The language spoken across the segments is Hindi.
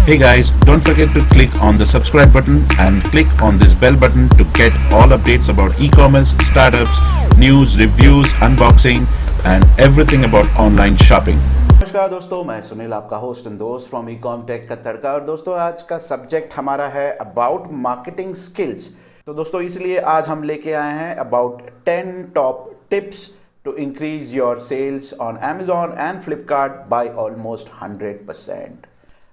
Hey guys, don't forget to click on the subscribe button and click on this bell button to get all updates about e-commerce, startups, news, reviews, unboxing and everything about online shopping. नमस्कार दोस्तों, मैं सुनील आपका होस्ट एंड दोस्त फ्रॉम ईकॉम टेक का तड़का। और दोस्तों आज का सब्जेक्ट हमारा है अबाउट मार्केटिंग स्किल्स। तो दोस्तों इसलिए आज हम लेके आए हैं about 10 top tips to increase your sales on Amazon and Flipkart by almost 100%।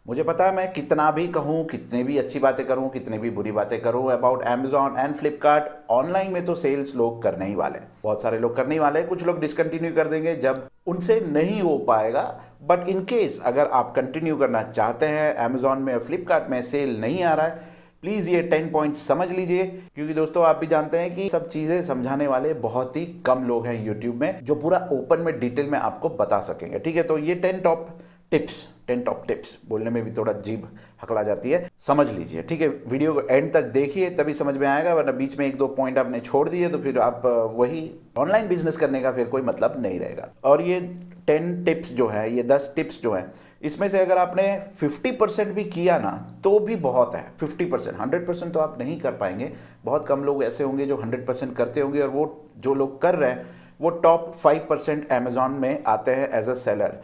मुझे पता है मैं कितना भी कहूँ, कितने भी अच्छी बातें करूँ, कितनी भी बुरी बातें करूँ about Amazon and Flipkart, online में तो सेल्स लोग करने ही वाले हैं। बहुत सारे लोग करने ही वाले हैं। कुछ लोग डिसकंटिन्यू कर देंगे जब उनसे नहीं हो पाएगा। बट इन केस अगर आप कंटिन्यू करना चाहते हैं, अमेजॉन में और फ्लिपकार्ट में सेल नहीं आ रहा है, प्लीज़ ये 10 पॉइंट्स समझ लीजिए। क्योंकि दोस्तों आप भी जानते हैं कि सब चीज़ें समझाने वाले बहुत ही कम लोग हैं यूट्यूब में जो पूरा ओपन में डिटेल में आपको बता सकेंगे। ठीक है, तो ये 10 टॉप टिप्स बोलने में भी थोड़ा जीभ हकला जाती है, समझ लीजिए। ठीक है, वीडियो को एंड तक देखिए तभी समझ में आएगा, वरना बीच में 1-2 पॉइंट आपने छोड़ दिए तो फिर आप वही ऑनलाइन बिजनेस करने का फिर कोई मतलब नहीं रहेगा। और ये 10 टिप्स जो है, ये 10 टिप्स जो हैं, इसमें से अगर आपने 50% भी किया ना तो भी बहुत है। 50%, 100% तो आप नहीं कर पाएंगे। बहुत कम लोग ऐसे होंगे जो 100% करते होंगे, और वो जो लोग कर रहे हैं वो टॉप 5% अमेजॉन में आते हैं एज अ सेलर।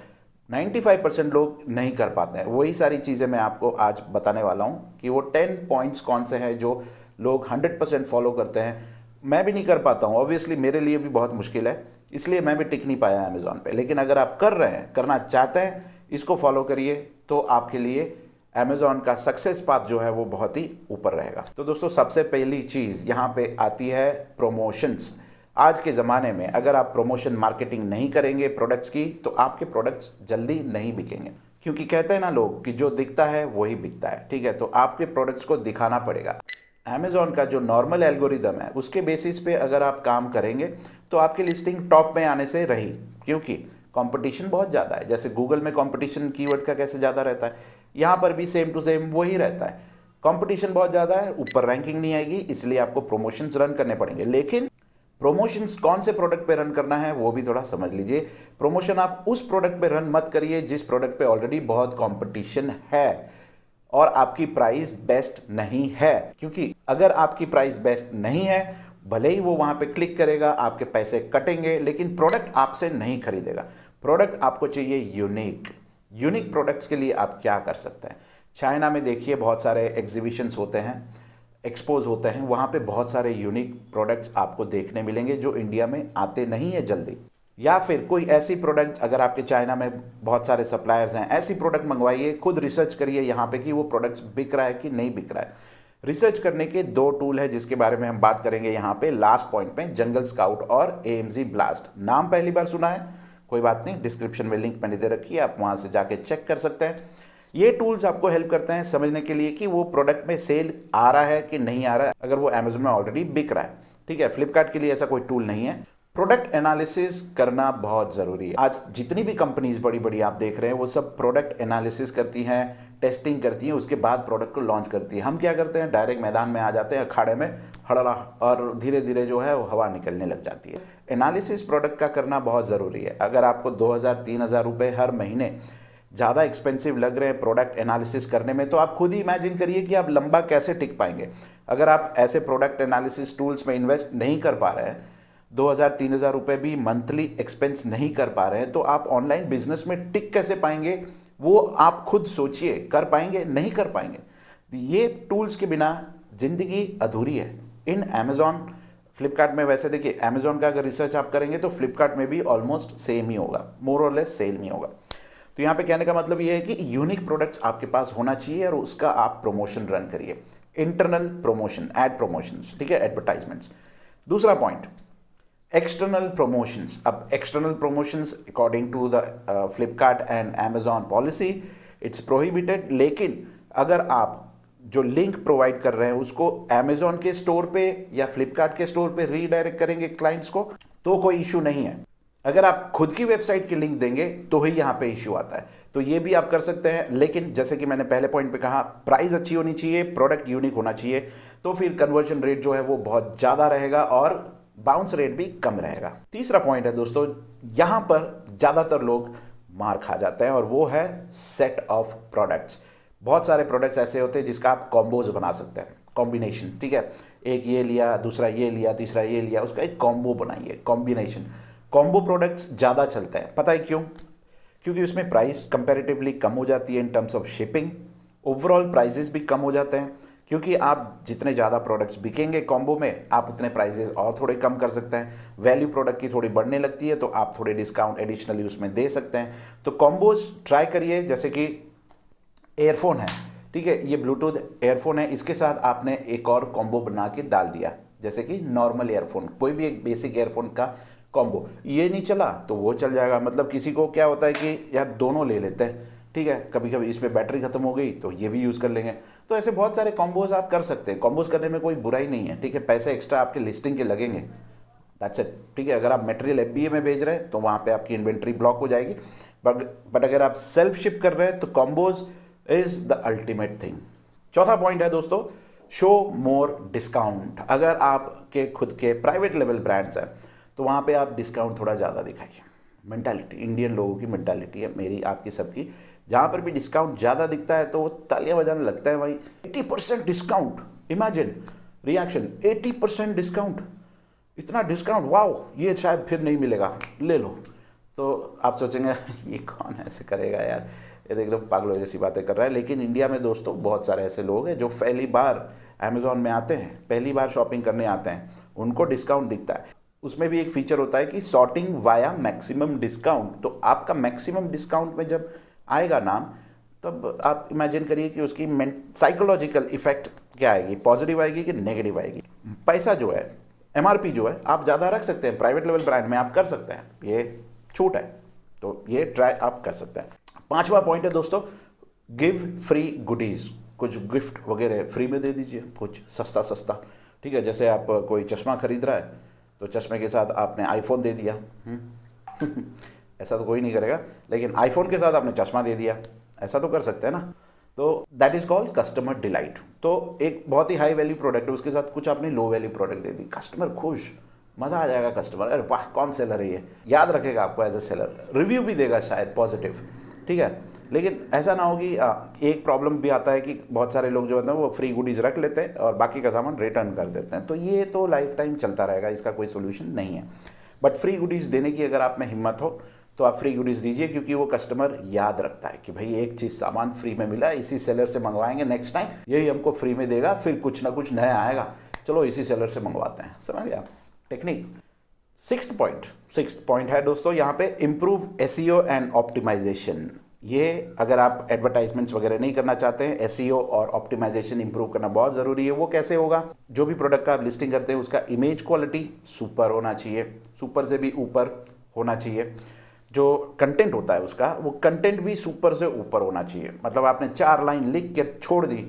95% लोग नहीं कर पाते हैं। वही सारी चीज़ें मैं आपको आज बताने वाला हूँ कि वो 10 पॉइंट्स कौन से हैं जो लोग 100% फॉलो करते हैं। मैं भी नहीं कर पाता हूँ, ऑब्वियसली मेरे लिए भी बहुत मुश्किल है, इसलिए मैं भी टिक नहीं पाया अमेज़ॉन पे। लेकिन अगर आप कर रहे हैं, करना चाहते हैं, इसको फॉलो करिए तो आपके लिए अमेज़ॉन का सक्सेस पाथ जो है वो बहुत ही ऊपर रहेगा। तो दोस्तों सबसे पहली चीज़ यहाँ पे आती है प्रमोशंस। आज के ज़माने में अगर आप प्रमोशन मार्केटिंग नहीं करेंगे प्रोडक्ट्स की तो आपके प्रोडक्ट्स जल्दी नहीं बिकेंगे। क्योंकि कहते हैं ना लोग कि जो दिखता है वही बिकता है। ठीक है, तो आपके प्रोडक्ट्स को दिखाना पड़ेगा। अमेज़ॉन का जो नॉर्मल एल्गोरिदम है उसके बेसिस पे अगर आप काम करेंगे तो आपकी लिस्टिंग टॉप में आने से रही। क्योंकि कंपटीशन बहुत ज़्यादा है। जैसे गूगल में कंपटीशन कीवर्ड का कैसे ज़्यादा रहता है, यहाँ पर भी सेम टू सेम वही रहता है। कंपटीशन बहुत ज़्यादा है, ऊपर रैंकिंग नहीं आएगी, इसलिए आपको प्रमोशंस रन करने पड़ेंगे। लेकिन प्रमोशंस कौन से प्रोडक्ट पे रन करना है वो भी थोड़ा समझ लीजिए। प्रमोशन आप उस प्रोडक्ट पे रन मत करिए जिस प्रोडक्ट पे ऑलरेडी बहुत कंपटीशन है और आपकी प्राइस बेस्ट नहीं है। क्योंकि अगर आपकी प्राइस बेस्ट नहीं है, भले ही वो वहाँ पे क्लिक करेगा, आपके पैसे कटेंगे, लेकिन प्रोडक्ट आपसे नहीं खरीदेगा। प्रोडक्ट आपको चाहिए यूनिक प्रोडक्ट्स के लिए आप क्या कर सकते हैं। चाइना में देखिए बहुत सारे एग्जीबिशंस होते हैं, एक्सपोज होते हैं, वहाँ पे बहुत सारे यूनिक प्रोडक्ट्स आपको देखने मिलेंगे जो इंडिया में आते नहीं है जल्दी। या फिर कोई ऐसी प्रोडक्ट, अगर आपके चाइना में बहुत सारे सप्लायर्स हैं, ऐसी प्रोडक्ट मंगवाइए, खुद रिसर्च करिए यहाँ पे कि वो प्रोडक्ट्स बिक रहा है कि नहीं बिक रहा है। रिसर्च करने के 2 टूल है जिसके बारे में हम बात करेंगे यहाँ पे लास्ट पॉइंट में, जंगल स्काउट और AMZ ब्लास्ट। नाम पहली बार सुना है, कोई बात नहीं, डिस्क्रिप्शन में लिंक मैंने दे रखी है, आप वहाँ से जाके चेक कर सकते हैं। ये टूल्स आपको हेल्प करते हैं समझने के लिए कि वो प्रोडक्ट में सेल आ रहा है कि नहीं आ रहा है, अगर वो अमेज़न में ऑलरेडी बिक रहा है। ठीक है, फ्लिपकार्ट के लिए ऐसा कोई टूल नहीं है। प्रोडक्ट एनालिसिस करना बहुत ज़रूरी है। आज जितनी भी कंपनीज बड़ी बड़ी आप देख रहे हैं वो सब प्रोडक्ट एनालिसिस करती हैं, टेस्टिंग करती हैं, उसके बाद प्रोडक्ट को लॉन्च करती है। हम क्या करते हैं, डायरेक्ट मैदान में आ जाते हैं, अखाड़े में हड़ला, और धीरे धीरे जो है वो हवा निकलने लग जाती है। एनालिसिस प्रोडक्ट का करना बहुत ज़रूरी है। अगर आपको 2000-3000 रुपये हर महीने ज़्यादा एक्सपेंसिव लग रहे हैं प्रोडक्ट एनालिसिस करने में, तो आप खुद ही इमेजिन करिए कि आप लंबा कैसे टिक पाएंगे। अगर आप ऐसे प्रोडक्ट एनालिसिस टूल्स में इन्वेस्ट नहीं कर पा रहे हैं, 2000-3000 रुपये भी मंथली एक्सपेंस नहीं कर पा रहे हैं, तो आप ऑनलाइन बिजनेस में टिक कैसे पाएंगे वो आप खुद सोचिए। कर पाएंगे? नहीं कर पाएंगे। तो ये टूल्स के बिना ज़िंदगी अधूरी है। इन अमेज़ॉन फ्लिपकार्ट में, वैसे देखिए अमेज़ॉन का अगर रिसर्च आप करेंगे तो फ्लिपकार्ट में भी ऑलमोस्ट सेम ही होगा, मोर और लेस सेम ही होगा। तो यहाँ पे कहने का मतलब ये है कि यूनिक प्रोडक्ट्स आपके पास होना चाहिए और उसका आप प्रमोशन रन करिए, इंटरनल प्रमोशन, एड प्रमोशंस। ठीक है, एडवर्टाइजमेंट्स। दूसरा पॉइंट, एक्सटर्नल प्रमोशंस। अब external promotions according to the Flipkart and Amazon policy it's prohibited. लेकिन अगर आप जो लिंक प्रोवाइड कर रहे हैं उसको अमेज़ॉन के स्टोर पे या फ्लिपकार्ट के स्टोर पे रीडायरेक्ट करेंगे क्लाइंट्स को तो कोई इशू नहीं है। अगर आप खुद की वेबसाइट की लिंक देंगे तो ही यहाँ पे इश्यू आता है। तो ये भी आप कर सकते हैं। लेकिन जैसे कि मैंने पहले पॉइंट पे कहा, प्राइस अच्छी होनी चाहिए, प्रोडक्ट यूनिक होना चाहिए, तो फिर कन्वर्जन रेट जो है वो बहुत ज़्यादा रहेगा और बाउंस रेट भी कम रहेगा। तीसरा पॉइंट है दोस्तों, यहाँ पर ज़्यादातर लोग मार खा जाते हैं और वो है सेट ऑफ प्रोडक्ट्स। बहुत सारे प्रोडक्ट्स ऐसे होते हैं जिसका आप कॉम्बोज बना सकते हैं, कॉम्बिनेशन, ठीक है। एक ये लिया, दूसरा ये लिया, तीसरा ये लिया, उसका एक कॉम्बो बनाइए, कॉम्बिनेशन। कॉम्बो प्रोडक्ट्स ज़्यादा चलते हैं, पता है क्यों? क्योंकि उसमें प्राइस कंपैरेटिवली कम हो जाती है in terms of shipping, overall prices भी कम हो जाते हैं, क्योंकि आप जितने ज़्यादा प्रोडक्ट्स बिकेंगे कॉम्बो में, आप उतने प्राइजेस और थोड़े कम कर सकते हैं। वैल्यू प्रोडक्ट की थोड़ी बढ़ने लगती है तो आप थोड़े डिस्काउंट एडिशनली उसमें दे सकते हैं। तो कॉम्बोज ट्राई करिए, जैसे कि एयरफोन है, ठीक है, ये ब्लूटूथ एयरफोन है, इसके साथ आपने एक और कॉम्बो बना के डाल दिया, जैसे कि नॉर्मल एयरफोन, कोई भी एक बेसिक एयरफोन का कॉम्बो, ये नहीं चला तो वो चल जाएगा। मतलब किसी को क्या होता है कि यार दोनों ले लेते हैं, ठीक है, कभी कभी इसमें बैटरी खत्म हो गई तो ये भी यूज़ कर लेंगे। तो ऐसे बहुत सारे कॉम्बोज आप कर सकते हैं, कॉम्बोज करने में कोई बुराई नहीं है, ठीक है। पैसे एक्स्ट्रा आपके लिस्टिंग के लगेंगे, दैट्स इट, ठीक है। अगर आप मटेरियल एफबीए में भेज रहे हैं तो वहाँ पे आपकी इन्वेंट्री ब्लॉक हो जाएगी, बट अगर आप सेल्फ शिप कर रहे हैं तो combos is the ultimate thing. चौथा पॉइंट है दोस्तों, शो मोर डिस्काउंट। अगर आपके खुद के प्राइवेट लेवल ब्रांड्स हैं तो वहाँ पे आप डिस्काउंट थोड़ा ज़्यादा दिखाइए। मेंटालिटी, इंडियन लोगों की मेंटालिटी है, मेरी आपकी सबकी, जहाँ पर भी डिस्काउंट ज़्यादा दिखता है तो तालियां बजाने लगता है भाई। 80% डिस्काउंट, इमेजिन रिएक्शन, 80% डिस्काउंट, इतना डिस्काउंट, वाओ, ये शायद फिर नहीं मिलेगा, ले लो। तो आप सोचेंगे ये कौन ऐसे करेगा यार, ये तो एकदम पागलों जैसी बातें कर रहा है। लेकिन इंडिया में दोस्तों बहुत सारे ऐसे लोग हैं जो पहली बार अमेज़ॉन में आते हैं, पहली बार शॉपिंग करने आते हैं, उनको डिस्काउंट दिखता है। उसमें भी एक फीचर होता है कि सॉर्टिंग वाया मैक्सिमम डिस्काउंट। तो आपका मैक्सिमम डिस्काउंट में जब आएगा नाम, तब आप इमेजिन करिए कि उसकी साइकोलॉजिकल इफेक्ट क्या आएगी, पॉजिटिव आएगी कि नेगेटिव आएगी। पैसा जो है, एमआरपी जो है, आप ज़्यादा रख सकते हैं, प्राइवेट लेवल ब्रांड में आप कर सकते हैं, ये छूट है, तो ये ट्राई आप कर सकते हैं। पांचवा पॉइंट है दोस्तों, गिव फ्री गुडीज़। कुछ गिफ्ट वगैरह फ्री में दे दीजिए, कुछ सस्ता सस्ता, ठीक है। जैसे आप कोई चश्मा खरीद रहा है तो चश्मे के साथ आपने आईफोन दे दिया, ऐसा तो कोई नहीं करेगा, लेकिन आईफोन के साथ आपने चश्मा दे दिया, ऐसा तो कर सकते हैं ना। तो that is called customer delight. तो एक बहुत ही हाई वैल्यू प्रोडक्ट है, उसके साथ कुछ आपने लो वैल्यू प्रोडक्ट दे दी, कस्टमर खुश, मज़ा आ जाएगा कस्टमर, अरे वाह कौन सेलर है ये, याद रखेगा आपको एज ए सेलर, रिव्यू भी देगा शायद पॉजिटिव, ठीक है। लेकिन ऐसा ना हो कि एक प्रॉब्लम भी आता है कि बहुत सारे लोग जो होते हैं वो फ्री गुडीज़ रख लेते हैं और बाकी का सामान रिटर्न कर देते हैं। तो ये तो लाइफ टाइम चलता रहेगा, इसका कोई सोल्यूशन नहीं है। बट फ्री गुडीज़ देने की अगर आप में हिम्मत हो तो आप फ्री गुडीज़ दीजिए, क्योंकि वो कस्टमर याद रखता है कि भाई एक चीज़ सामान फ्री में मिला, इसी सेलर से मंगवाएंगे, नेक्स्ट टाइम यही हमको फ्री में देगा, फिर कुछ ना कुछ नया आएगा, चलो इसी सेलर से मंगवाते हैं। समझ गया टेक्निक। सिक्स्थ पॉइंट है दोस्तों यहाँ पे, इम्प्रूव एसईओ एंड ऑप्टिमाइजेशन। ये अगर आप एडवर्टाइजमेंट्स वगैरह नहीं करना चाहते हैं, एसईओ और ऑप्टिमाइजेशन इंप्रूव करना बहुत ज़रूरी है। वो कैसे होगा? जो भी प्रोडक्ट का आप लिस्टिंग करते हैं उसका इमेज क्वालिटी सुपर होना चाहिए, सुपर से भी ऊपर होना चाहिए। जो कंटेंट होता है उसका, वो कंटेंट भी सुपर से ऊपर होना चाहिए। मतलब आपने 4 लाइन लिख के छोड़ दी,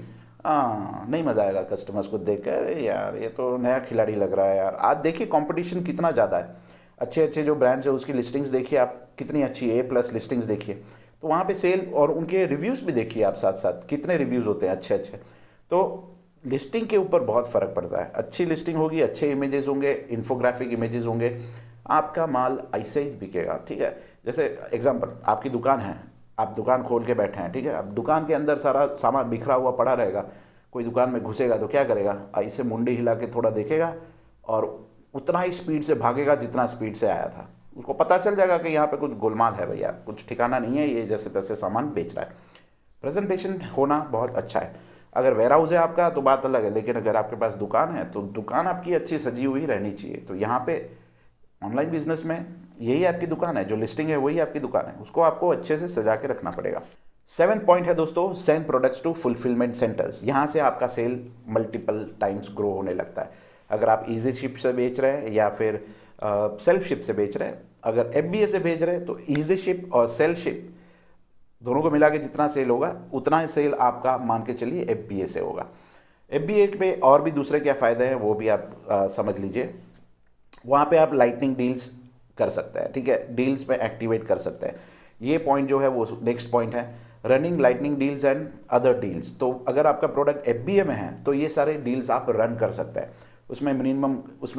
नहीं मज़ा आएगा कस्टमर्स को देख कर, यार ये तो नया खिलाड़ी लग रहा है यार। आज देखिए कंपटीशन कितना ज़्यादा है, अच्छे अच्छे जो ब्रांड्स है उसकी लिस्टिंग्स देखिए आप, कितनी अच्छी A+ लिस्टिंग्स देखिए, तो वहाँ पे सेल और उनके रिव्यूज़ भी देखिए आप, साथ साथ कितने रिव्यूज़ होते हैं अच्छे अच्छे। तो लिस्टिंग के ऊपर बहुत फ़र्क पड़ता है। अच्छी लिस्टिंग होगी, अच्छे इमेजेस होंगे, इन्फोग्राफिक इमेजेस होंगे, आपका माल ऐसे ही बिकेगा, ठीक है। जैसे एग्जांपल, आपकी दुकान है, आप दुकान खोल के बैठे हैं, ठीक है। अब दुकान के अंदर सारा सामान बिखरा हुआ पड़ा रहेगा, कोई दुकान में घुसेगा तो क्या करेगा? ऐसे मुंडी हिला के थोड़ा देखेगा और उतना ही स्पीड से भागेगा जितना स्पीड से आया था। उसको पता चल जाएगा कि यहाँ पे कुछ गोलमाल है भैया, कुछ ठिकाना नहीं है, ये जैसे तैसे सामान बेच रहा है। प्रेजेंटेशन होना बहुत अच्छा है। अगर वेयर हाउस है आपका तो बात अलग है, लेकिन अगर आपके पास दुकान है तो दुकान आपकी अच्छी सजी हुई रहनी चाहिए। तो यहाँ पे ऑनलाइन बिजनेस में यही आपकी दुकान है, जो लिस्टिंग है वही आपकी दुकान है, उसको आपको अच्छे से सजा के रखना पड़ेगा। 7th पॉइंट है दोस्तों, send products to fulfilment centres. यहाँ से आपका सेल मल्टीपल टाइम्स ग्रो होने लगता है। अगर आप इजी शिप से बेच रहे हैं या फिर सेल्फ शिप से बेच रहे हैं, अगर FBA से भेज रहे हैं तो इजी शिप और सेल्फ शिप दोनों को मिला के जितना सेल होगा उतना ही सेल आपका मान के चलिए FBA से होगा। FBA पे और भी दूसरे क्या फ़ायदे हैं वो भी आप समझ लीजिए। वहाँ पे आप लाइटनिंग डील्स कर सकते हैं, ठीक है, डील्स में एक्टिवेट कर सकते हैं। ये पॉइंट जो है वो नेक्स्ट पॉइंट है, running lightning deals and other deals. तो अगर आपका प्रोडक्ट FBA में है तो ये सारे डील्स आप रन कर सकते हैं। उसमें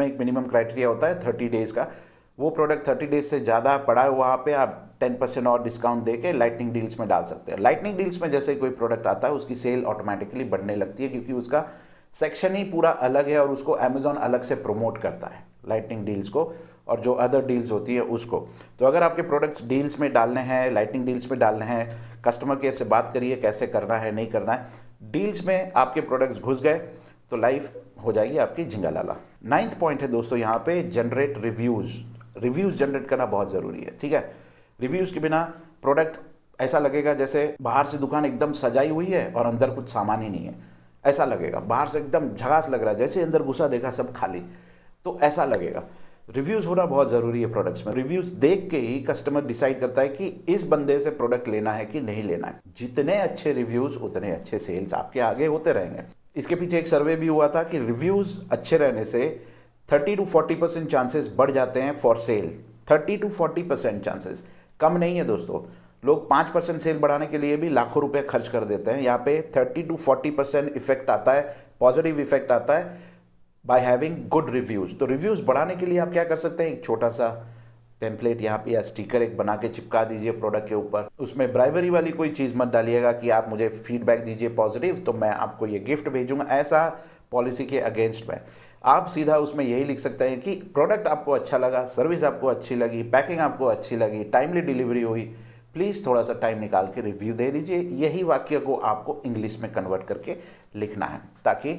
एक मिनिमम क्राइटेरिया होता है 30 डेज़ का। वो प्रोडक्ट 30 डेज से ज़्यादा पड़ा है वहाँ पे आप 10% और डिस्काउंट दे के लाइटनिंग डील्स में डाल सकते हैं। लाइटनिंग डील्स में जैसे कोई प्रोडक्ट आता है उसकी सेल ऑटोमेटिकली बढ़ने लगती है, क्योंकि उसका सेक्शन ही पूरा अलग है और उसको अमेजॉन अलग से प्रमोट करता है लाइटनिंग डील्स को, और जो अदर डील्स होती है उसको। तो अगर आपके प्रोडक्ट्स डील्स में डालने हैं, लाइटनिंग डील्स में डालने हैं, कस्टमर केयर से बात करिए कैसे करना है नहीं करना है। डील्स में आपके प्रोडक्ट्स घुस गए तो लाइफ हो जाएगी आपकी झिंगालाला। 9th पॉइंट है दोस्तों यहाँ पे जनरेट रिव्यूज़। रिव्यूज़ जनरेट करना बहुत ज़रूरी है, ठीक है। रिव्यूज़ के बिना प्रोडक्ट ऐसा लगेगा जैसे बाहर से दुकान एकदम सजाई हुई है और अंदर कुछ सामान ही नहीं है, ऐसा लगेगा। बाहर से एकदम झकास लग रहा है, जैसे अंदर घुसा देखा सब खाली, तो ऐसा लगेगा। रिव्यूज़ होना बहुत ज़रूरी है प्रोडक्ट्स में। रिव्यूज़ देख के ही कस्टमर डिसाइड करता है कि इस बंदे से प्रोडक्ट लेना है कि नहीं लेना है। जितने अच्छे रिव्यूज़ उतने अच्छे सेल्स आपके आगे होते रहेंगे। इसके पीछे एक सर्वे भी हुआ था कि रिव्यूज़ अच्छे रहने से 30 to 40% चांसेस बढ़ जाते हैं फॉर सेल। 30 to 40% चांसेस कम नहीं है दोस्तों। लोग 5% सेल बढ़ाने के लिए भी लाखों रुपए खर्च कर देते हैं। यहाँ पे 30 to 40% इफेक्ट आता है, पॉजिटिव इफेक्ट आता है बाय हैविंग गुड रिव्यूज़। तो रिव्यूज़ बढ़ाने के लिए आप क्या कर सकते हैं, एक छोटा सा टेम्पलेट यहाँ पे या स्टिकर एक बना के चिपका दीजिए प्रोडक्ट के ऊपर। उसमें ब्राइबरी वाली कोई चीज़ मत डालिएगा कि आप मुझे फीडबैक दीजिए पॉजिटिव तो मैं आपको ये गिफ्ट भेजूंगा, ऐसा पॉलिसी के अगेंस्ट में। आप सीधा उसमें यही लिख सकते हैं कि प्रोडक्ट आपको अच्छा लगा, सर्विस आपको अच्छी लगी, पैकिंग आपको अच्छी लगी, टाइमली डिलीवरी हुई, प्लीज़ थोड़ा सा टाइम निकाल के रिव्यू दे दीजिए। यही वाक्य को आपको इंग्लिश में कन्वर्ट करके लिखना है, ताकि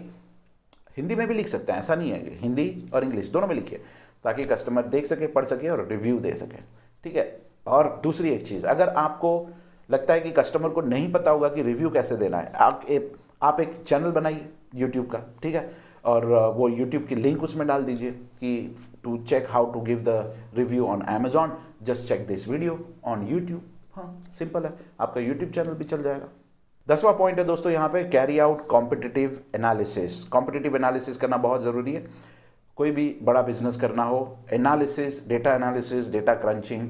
हिंदी में भी लिख सकते हैं, ऐसा नहीं है, हिंदी और इंग्लिश दोनों में लिखिए ताकि कस्टमर देख सके, पढ़ सके और रिव्यू दे सके, ठीक है। और दूसरी एक चीज़, अगर आपको लगता है कि कस्टमर को नहीं पता होगा कि रिव्यू कैसे देना है, आप एक चैनल बनाइए यूट्यूब का, ठीक है, और वो यूट्यूब की लिंक उसमें डाल दीजिए कि to check how to give the review on Amazon, just check this video on YouTube. हाँ, सिंपल है, आपका यूट्यूब चैनल भी चल जाएगा। 10वां पॉइंट है दोस्तों यहाँ पे carry out competitive analysis. Competitive analysis करना बहुत ज़रूरी है। कोई भी बड़ा बिजनेस करना हो, एनालिसिस, डेटा क्रंचिंग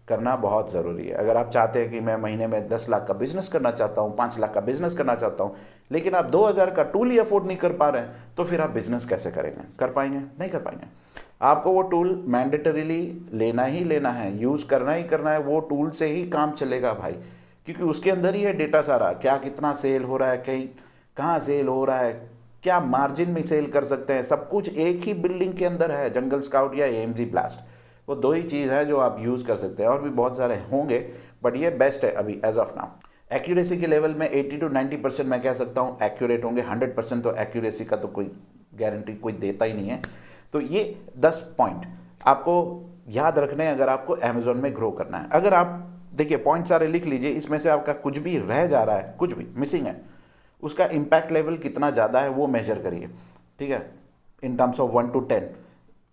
करना बहुत ज़रूरी है। अगर आप चाहते हैं कि मैं महीने में 10 लाख का बिजनेस करना चाहता हूँ, 5 लाख का बिजनेस करना चाहता हूँ, लेकिन आप 2000 का टूल ही अफोर्ड नहीं कर पा रहे हैं, तो फिर आप बिजनेस कैसे करेंगे? कर पाएंगे? नहीं कर पाएंगे। आपको वो टूल मैंडेटरीली लेना ही लेना है, यूज़ करना ही करना है। वो टूल से ही काम चलेगा भाई, क्योंकि उसके अंदर ही है डेटा सारा, क्या कितना सेल हो रहा है, कहीं कहाँ सेल हो रहा है, क्या मार्जिन में सेल कर सकते हैं, सब कुछ एक ही बिल्डिंग के अंदर है, जंगल स्काउट या AMG ब्लास्ट। वो 2 ही चीज़ है जो आप यूज़ कर सकते हैं, और भी बहुत सारे होंगे, बट ये बेस्ट है अभी एज ऑफ नाउ। एक्यूरेसी के लेवल में 80 to 90% मैं कह सकता हूँ एक्यूरेट होंगे। 100% तो एक्यूरेसी का तो कोई गारंटी कोई देता ही नहीं है। तो ये 10 पॉइंट आपको याद रखने हैं अगर आपको अमेजोन में ग्रो करना है। अगर आप देखिए पॉइंट सारे लिख लीजिए, इसमें से आपका कुछ भी रह जा रहा है, कुछ भी मिसिंग है, उसका इम्पैक्ट लेवल कितना ज़्यादा है वो मेजर करिए, ठीक है, इन टर्म्स ऑफ 1 to 10।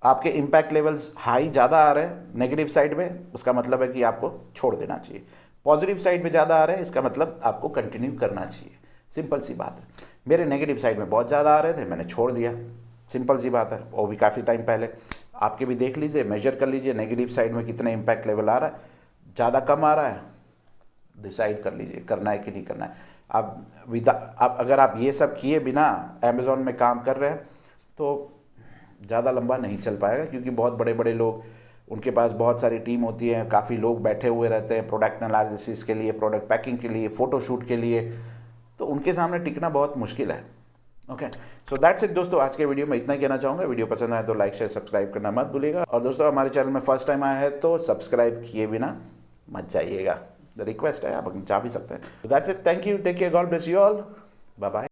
आपके इम्पैक्ट लेवल्स हाई ज़्यादा आ रहे हैं नेगेटिव साइड में, उसका मतलब है कि आपको छोड़ देना चाहिए। पॉजिटिव साइड में ज़्यादा आ रहे हैं, इसका मतलब आपको कंटिन्यू करना चाहिए। सिंपल सी बात है। मेरे नेगेटिव साइड में बहुत ज़्यादा आ रहे थे, मैंने छोड़ दिया, सिंपल सी बात है, वो भी काफ़ी टाइम पहले। आपके भी देख लीजिए, मेजर कर लीजिए नेगेटिव साइड में कितने इम्पैक्ट लेवल आ रहा है, ज़्यादा कम आ रहा है, डिसाइड कर लीजिए करना है कि नहीं करना है। आप अगर आप ये सब किए बिना अमेज़ॉन में काम कर रहे हैं तो ज़्यादा लंबा नहीं चल पाएगा, क्योंकि बहुत बड़े बड़े लोग, उनके पास बहुत सारी टीम होती है, काफ़ी लोग बैठे हुए रहते हैं प्रोडक्ट एनालिसिस के लिए, प्रोडक्ट पैकिंग के लिए, फ़ोटोशूट के लिए, तो उनके सामने टिकना बहुत मुश्किल है। ओके, सो दैट्स इट दोस्तों। आज के वीडियो में इतना ही कहना चाहूँगा। वीडियो पसंद आए तो लाइक शेयर सब्सक्राइब करना मत भूलिएगा, और दोस्तों हमारे चैनल में फर्स्ट टाइम आया है तो सब्सक्राइब किए बिना मत जाइएगा। द रिक्वेस्ट है, आप जा भी सकते हैं। That's it, thank you, take care, God bless you all, bye bye.